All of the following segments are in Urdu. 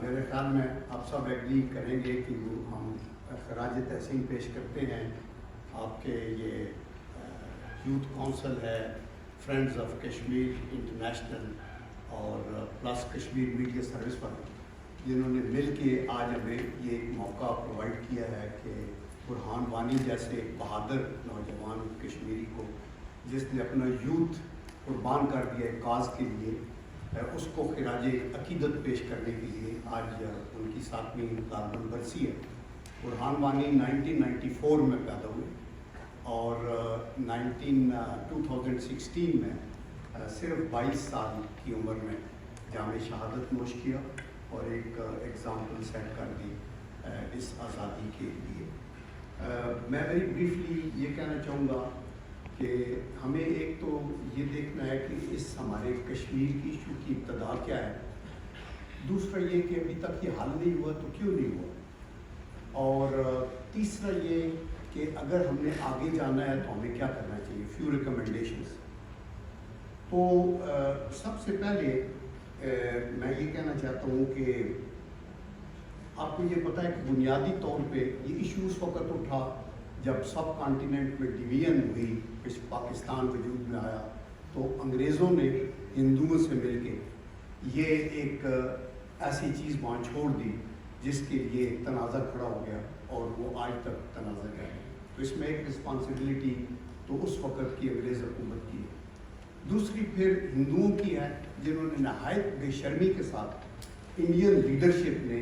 میرے خیال میں آپ سب ایگری کریں گے کہ ہم خراج تحسین پیش کرتے ہیں آپ کے یہ یوتھ کونسل ہے، فرینڈز آف کشمیر انٹرنیشنل اور پلس کشمیر میڈیا سروس پر، جنہوں نے مل کے آج ہمیں یہ ایک موقع پرووائڈ کیا ہے کہ برہان وانی جیسے بہادر نوجوان کشمیری کو، جس نے اپنا یوتھ قربان کر دیا ایک کاز کے لیے، اس کو خراج عقیدت پیش کرنے کے لیے آج ان کی 7ویں کاربن برسی ہے۔ برہان وانی 1994 میں پیدا ہوئے اور 2016 میں صرف 22 سال کی عمر میں جامِ شہادت نوش کیا اور ایک ایگزامپل سیٹ کر دی اس آزادی کے لیے۔ میں ویری بریفلی یہ کہنا چاہوں گا کہ ہمیں ایک تو یہ دیکھنا ہے کہ اس ہمارے کشمیر کی ایشو کی ابتدا کیا ہے، دوسرا یہ کہ ابھی تک یہ حل نہیں ہوا تو کیوں نہیں ہوا، اور تیسرا یہ کہ اگر ہم نے آگے جانا ہے تو ہمیں کیا کرنا چاہیے، فیو ریکمنڈیشنز۔ تو سب سے پہلے میں یہ کہنا چاہتا ہوں کہ آپ کو یہ پتہ ہے کہ بنیادی طور پہ یہ ایشو اس وقت اٹھا جب سب کانٹیننٹ میں ڈویژن ہوئی، پاکستان وجود میں آیا، تو انگریزوں نے ہندوؤں سے مل کے یہ ایک ایسی چیز وہاں چھوڑ دی جس کے لیے تنازع کھڑا ہو گیا اور وہ آج تک تنازع ہے۔ تو اس میں ایک رسپانسبلٹی تو اس وقت کی انگریز حکومت کی ہے، دوسری پھر ہندوؤں کی ہے جنہوں نے نہایت بے شرمی کے ساتھ انڈین لیڈرشپ نے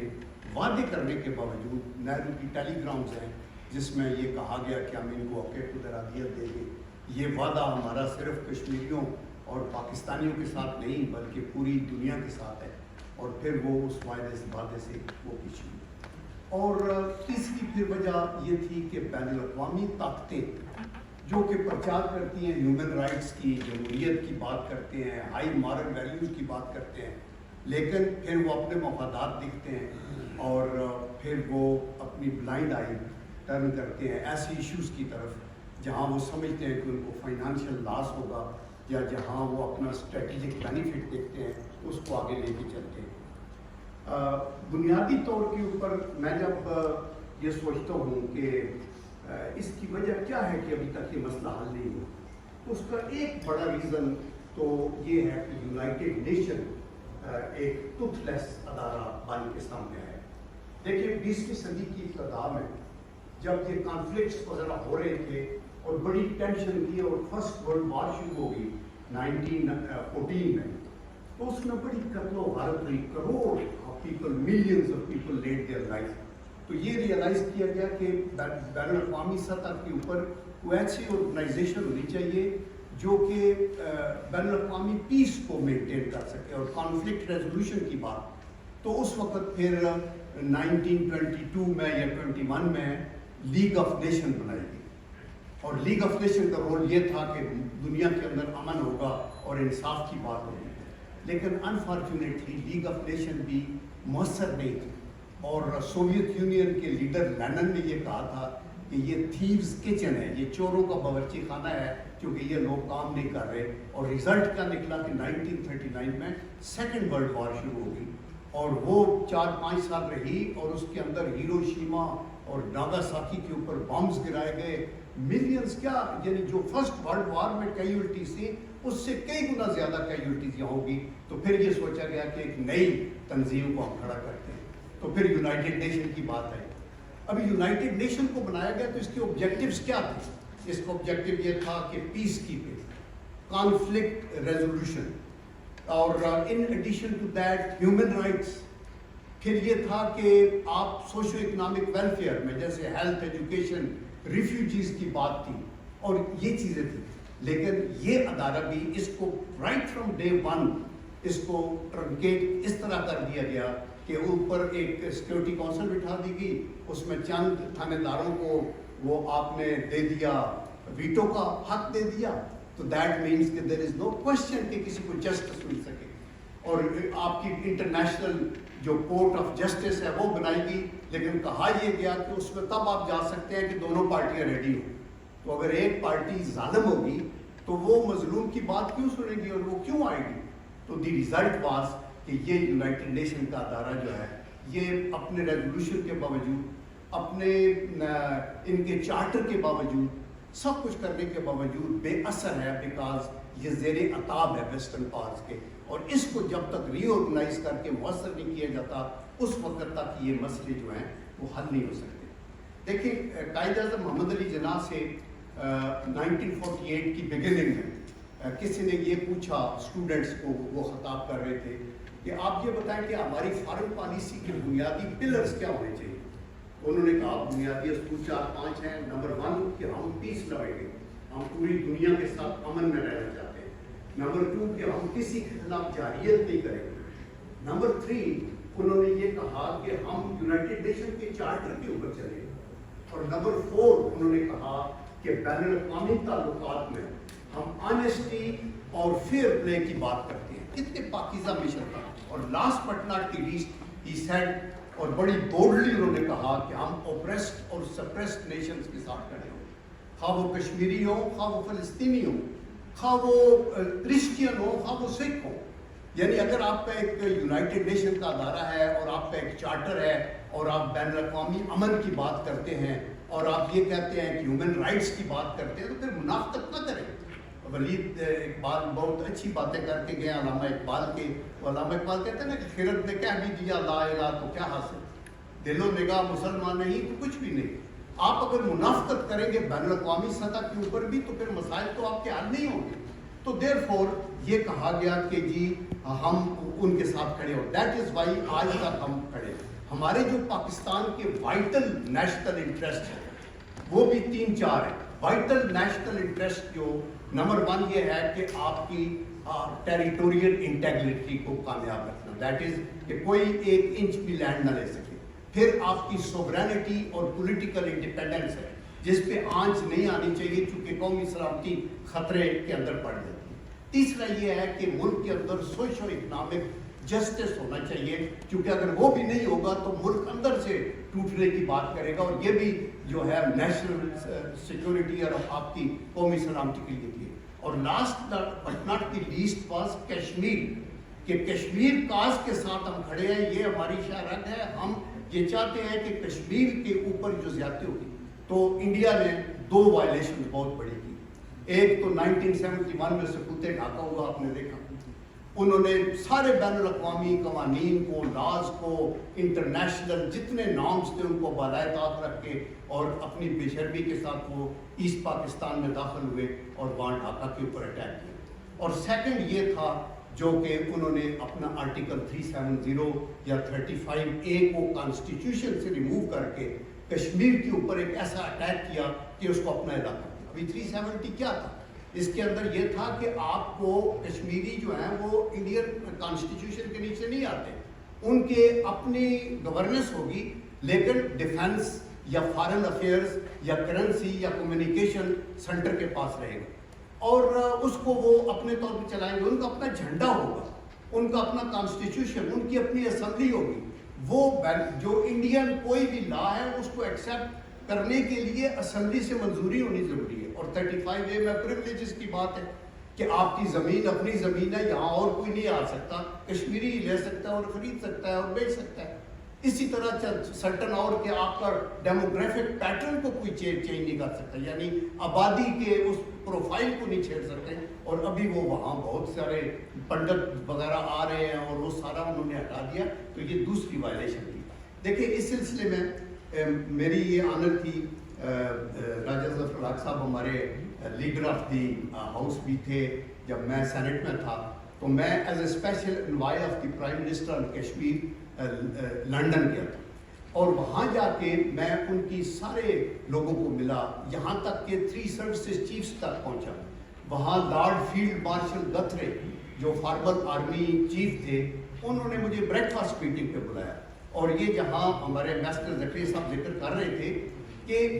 وعدے کرنے کے باوجود، نہرو کی ٹیلی گرامز ہیں جس میں یہ کہا گیا کہ ہم ان کو اوقات ادرادیت دیں گے، یہ وعدہ ہمارا صرف کشمیریوں اور پاکستانیوں کے ساتھ نہیں بلکہ پوری دنیا کے ساتھ ہے، اور پھر وہ اس وعدے سے وہ پیچھے ہوئے۔ اور تیسری پھر وجہ یہ تھی کہ بین الاقوامی طاقتیں جو کہ پرچار کرتی ہیں ہیومن رائٹس کی، جمہوریت کی بات کرتے ہیں، ہائی مارل ویلیوز کی بات کرتے ہیں، لیکن پھر وہ اپنے مفادات دیکھتے ہیں اور پھر وہ اپنی بلائنڈ آئی ٹرن کرتے ہیں ایسی ایشوز کی طرف جہاں وہ سمجھتے ہیں کہ ان کو فائنانشیل لاس ہوگا، یا جہاں وہ اپنا اسٹریٹجک بینیفٹ دیکھتے ہیں اس کو آگے لے کے چلتے ہیں۔ بنیادی طور کے اوپر میں جب یہ سوچتا ہوں کہ اس کی وجہ کیا ہے کہ ابھی تک یہ مسئلہ حل نہیں ہوا، تو اس کا ایک بڑا ریزن تو یہ ہے کہ یونائٹڈ نیشن ایک ٹوتھ لیس ادارہ بن کے سامنے آیا۔ دیکھیے 20ویں صدی کی ابتدا میں جب یہ کانفلکٹس وغیرہ ہو رہے تھے اور بڑی ٹینشن کی اور فرسٹ ورلڈ وار شروع ہو گئی 1914 میں، تو اس میں بڑی قتل و غارت ہوئی، crore people, millions of people lead their life. تو یہ ریئلائز کیا گیا کہ بین الاقوامی سطح کے اوپر کوئی ایسی آرگنائزیشن ہونی چاہیے جو کہ بین الاقوامی پیس کو مینٹین کر سکے اور کانفلکٹ ریزولوشن کی بات۔ تو اس وقت پھر 1922 میں یا 21 میں لیگ آف نیشن بنائی گئی، اور لیگ آف نیشن کا رول یہ تھا کہ دنیا کے اندر امن ہوگا اور انصاف کی بات ہوگی، لیکن انفارچونیٹلی لیگ آف نیشن بھی مؤثر نہیں تھی، اور سوویت یونین کے لیڈر لینن نے یہ کہا تھا کہ یہ تھیوز کچن ہے، یہ چوروں کا باورچی خانہ ہے کیونکہ یہ لوگ کام نہیں کر رہے۔ اور ریزلٹ کیا نکلا کہ 1939 میں سیکنڈ ورلڈ وار شروع ہو گئی، اور وہ 4-5 سال رہی، اور اس کے اندر ہیروشیما اور ناگاساکی کے اوپر بمز گرائے گئے، ملینز کیا، یعنی جو فرسٹ ورلڈ وار میں کیجولٹیز تھی اس سے کئی گنا زیادہ کیجولٹیز یہاں ہوگی۔ تو پھر یہ سوچا گیا کہ ایک نئی تنظیم کو ہم کھڑا کرتے ہیں، تو پھر یونائٹڈ نیشن کی بات آئی۔ ابھی یونائٹڈ نیشن کو بنایا گیا تو اس کے آبجیکٹیوز کیا تھے؟ اس کا آبجیکٹیو یہ تھا کہ پیس کیپنگ، کانفلکٹ ریزولوشن، اور in addition to that human rights. پھر یہ تھا کہ آپ سوشو اکنامک ویلفیئر میں جیسے ہیلتھ، ایجوکیشن، ریفیوجیز کی بات تھی، اور یہ چیزیں تھیں۔ لیکن یہ ادارہ بھی اس کو رائٹ فرام ڈے ون اس کو ٹرنکیٹ اس طرح کر دیا گیا کہ اوپر ایک سیکورٹی کونسل بٹھا دی گئی، اس میں چند تھانے داروں کو وہ آپ نے دے دیا، ویٹو کا حق دے دیا، تو دیٹ مینس کہ دیر از نو کوشچن کہ کسی کو جسٹس مل سکے۔ اور آپ کی انٹرنیشنل جو کورٹ آف جسٹس ہے وہ بنائی گئی، لیکن کہا یہ گیا کہ اس میں تب آپ جا سکتے ہیں کہ دونوں پارٹیاں ریڈی ہوں۔ تو اگر ایک پارٹی ظالم ہوگی تو وہ مظلوم کی بات کیوں سنے گی اور وہ کیوں آئے گی؟ تو دی ریزلٹ واز کہ یہ یونائٹڈ نیشن کا ادارہ جو ہے یہ اپنے ریزولوشن کے باوجود، اپنے ان کے چارٹر کے باوجود، سب کچھ کرنے کے باوجود بے اثر ہے، بیکاز یہ زیر عتاب ہے ویسٹرن پاورز کے، اور اس کو جب تک ری آرگنائز کر کے مؤثر نہیں کیا جاتا اس وقت تک یہ مسئلے جو ہیں وہ حل نہیں ہو سکتے۔ دیکھیں قائد اعظم محمد علی جناح سے 1948 کی بگننگ میں کسی نے یہ پوچھا اسٹوڈنٹس کو، وہ خطاب کر رہے تھے کہ آپ یہ بتائیں کہ ہماری فارن پالیسی کے بنیادی پلرز کیا ہونے چاہیے۔ انہوں نے کہا بنیادی اصول 4-5 ہیں۔ نمبر 1 کہ ہم پیس لائیں گے، ہم پوری دنیا کے ساتھ امن میں رہنا چاہتے ہیں۔ نمبر 2 کہ ہم کسی کے خلاف جارحیت نہیں کریں گے۔ نمبر 3 انہوں نے یہ کہا کہ ہم یونائٹڈ نیشن کے چارٹر کے اوپر چلیں گے۔ اور نمبر 4 انہوں نے کہا کہ بین الاقوامی تعلقات میں ہم آنیسٹی اور فیئر پلے کی بات کرتے ہیں۔ کتنے پاکیزہ مشن تھا۔ اور last but not the least he said, اور بڑی بولڈلی انہوں نے کہا کہ ہم اوپریسڈ اور سپریسڈ نیشنز کے ساتھ کھڑے ہوں، خواہ وہ کشمیری ہوں، خواہ وہ فلسطینی ہوں، خواہ وہ کرسچین ہوں، خواہ وہ سکھ ہوں۔ یعنی اگر آپ کا ایک یونائٹڈ نیشن کا ادارہ ہے اور آپ کا ایک چارٹر ہے اور آپ بین الاقوامی امن کی بات کرتے ہیں اور آپ یہ کہتے ہیں کہ ہیومن رائٹس کی بات کرتے ہیں، تو پھر منافقت نہ کریں۔ ولید اقبال بہت اچھی باتیں کر کے گئے علامہ اقبال کے، علامہ اقبال کہتے ہیں نا کہ خیرت نے کہہ بھی دیا لا الہ تو کیا حاصل، دل و نگاہ مسلمان نہیں تو کچھ بھی نہیں۔ آپ اگر منافقت کریں گے بین الاقوامی سطح کے اوپر بھی تو پھر مسائل تو آپ کے حل نہیں ہوں گے۔ تو دیر فور یہ کہا گیا کہ جی ہم ان کے ساتھ کھڑے ہو، دیٹ از وائی آج تک ہم کھڑے۔ ہمارے جو پاکستان کے وائٹل نیشنل انٹرسٹ ہیں وہ بھی 3-4 ہیں۔ وائٹل نیشنل انٹرسٹ جو نمبر 1 یہ ہے کہ آپ کی ٹیریٹوریل انٹیگریٹی کو کامیاب رکھنا، دیٹ از کہ کوئی 1 انچ بھی لینڈ نہ لے سکے۔ پھر آپ کی سوورینٹی اور پولیٹیکل انڈیپینڈنس ہے جس پہ آنچ نہیں آنی چاہیے چونکہ قومی سلامتی خطرے کے اندر پڑ جاتی ہے۔ تیسرا یہ ہے کہ ملک کے اندر سوشو اکنامک جسٹس ہونا چاہیے، کیونکہ اگر وہ بھی نہیں ہوگا تو ملک اندر سے ٹوٹنے کی بات کرے گا، اور یہ بھی جو ہے نیشنل سیکورٹی اور آپ کی قومی سلامتی کے لیے بھی۔ اور last but not the least was Kashmir, کہ کشمیر کاز کے ساتھ ہم کھڑے ہیں، یہ ہماری شہرت ہے۔ ہم یہ چاہتے ہیں کہ کشمیر کے اوپر جو زیادتی ہوگی، تو انڈیا نے 2 وائلیشن بہت بڑی کی۔ ایک تو 1971 میں سکوت ڈھاکہ ہوا، آپ نے دیکھا، انہوں نے سارے بین الاقوامی قوانین کو، لاز کو، انٹرنیشنل جتنے نارمز تھے ان کو بالائے طاق رکھ کے اور اپنی بے شرمی کے ساتھ وہ ایسٹ پاکستان میں داخل ہوئے اور وہاں ڈھاکہ کے اوپر اٹیک کیا۔ اور سیکنڈ یہ تھا جو کہ انہوں نے اپنا آرٹیکل 370 یا 35A کو کانسٹیٹیوشن سے ریموو کر کے کشمیر کے اوپر ایک ایسا اٹیک کیا کہ اس کو اپنا علاقہ۔ ابھی 370 کیا تھا؟ اس کے اندر یہ تھا کہ آپ کو کشمیری جو ہیں وہ انڈین کانسٹیٹیوشن کے نیچے نہیں آتے، ان کے اپنی گورننس ہوگی، لیکن ڈیفنس یا فارن افیئرز یا کرنسی یا کمیونیکیشن سینٹر کے پاس رہے گا، اور اس کو وہ اپنے طور پہ چلائیں گے۔ ان کا اپنا جھنڈا ہوگا، ان کا اپنا کانسٹیٹیوشن، ان کی اپنی اسمبلی ہوگی۔ وہ جو انڈین کوئی بھی لا ہے اس کو ایکسیپٹ کرنے کے لیے اسمبلی سے منظوری ہونی ضروری ہے۔ اور 35A میں پریولیجز کی بات ہے کہ آپ کی زمین اپنی زمین ہے، یہاں اور کوئی نہیں آ سکتا، کشمیری ہی لے سکتا ہے اور خرید سکتا ہے اور بیچ سکتا ہے۔ اسی طرح سرٹن اور کہ آپ کا ڈیموگرافک پیٹرن کو کوئی چینج نہیں کر سکتا، یعنی آبادی کے اس پروفائل کو نہیں چھیڑ سکتے۔ اور ابھی وہ وہاں بہت سارے پنڈت وغیرہ آ رہے ہیں اور وہ سارا انہوں نے ہٹا دیا، تو یہ دوسری وائلیشن تھی۔ دیکھیں اس سلسلے میں میری یہ آنر تھی، راجہ ظفر الحق صاحب ہمارے لیڈر آف دی ہاؤس بھی تھے جب میں سینٹ میں تھا، تو میں as a special envoy of the prime minister on Kashmir London گیا تھا، اور وہاں جا کے میں ان کی سارے لوگوں کو ملا، یہاں تک کہ 3 سروسز چیفز تک پہنچا۔ وہاں لارڈ فیلڈ مارشل گتھرے جو فارمر آرمی چیف تھے، انہوں نے مجھے بریک فاسٹ میٹنگ پہ بلایا، اور یہ جہاں ہمارے میسٹر زکریا صاحب ذکر کر رہے تھے کہ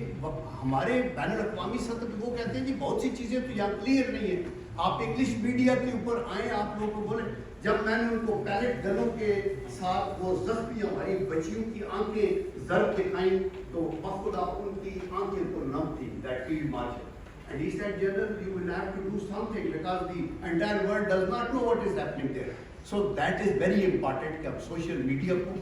ہمارے بین الاقوامی سطح پہ وہ کہتے ہیں جی بہت سی چیزیں تو یہاں کلیئر نہیں ہیں، آپ انگلش میڈیا کے اوپر آئیں، آپ لوگوں کو بولیں۔ جب میں نے ان کو پیلٹ گنوں کے ساتھ وہ زخمی ہماری بچیوں کی آنکھیں ضرب دکھائیں تو بخدا ان کی آنکھیں پر نم تھی، that field marshal, and he said, General, you will have to do something because the entire world does not know what is happening there. So that is very important کہ اب سوشل میڈیا کو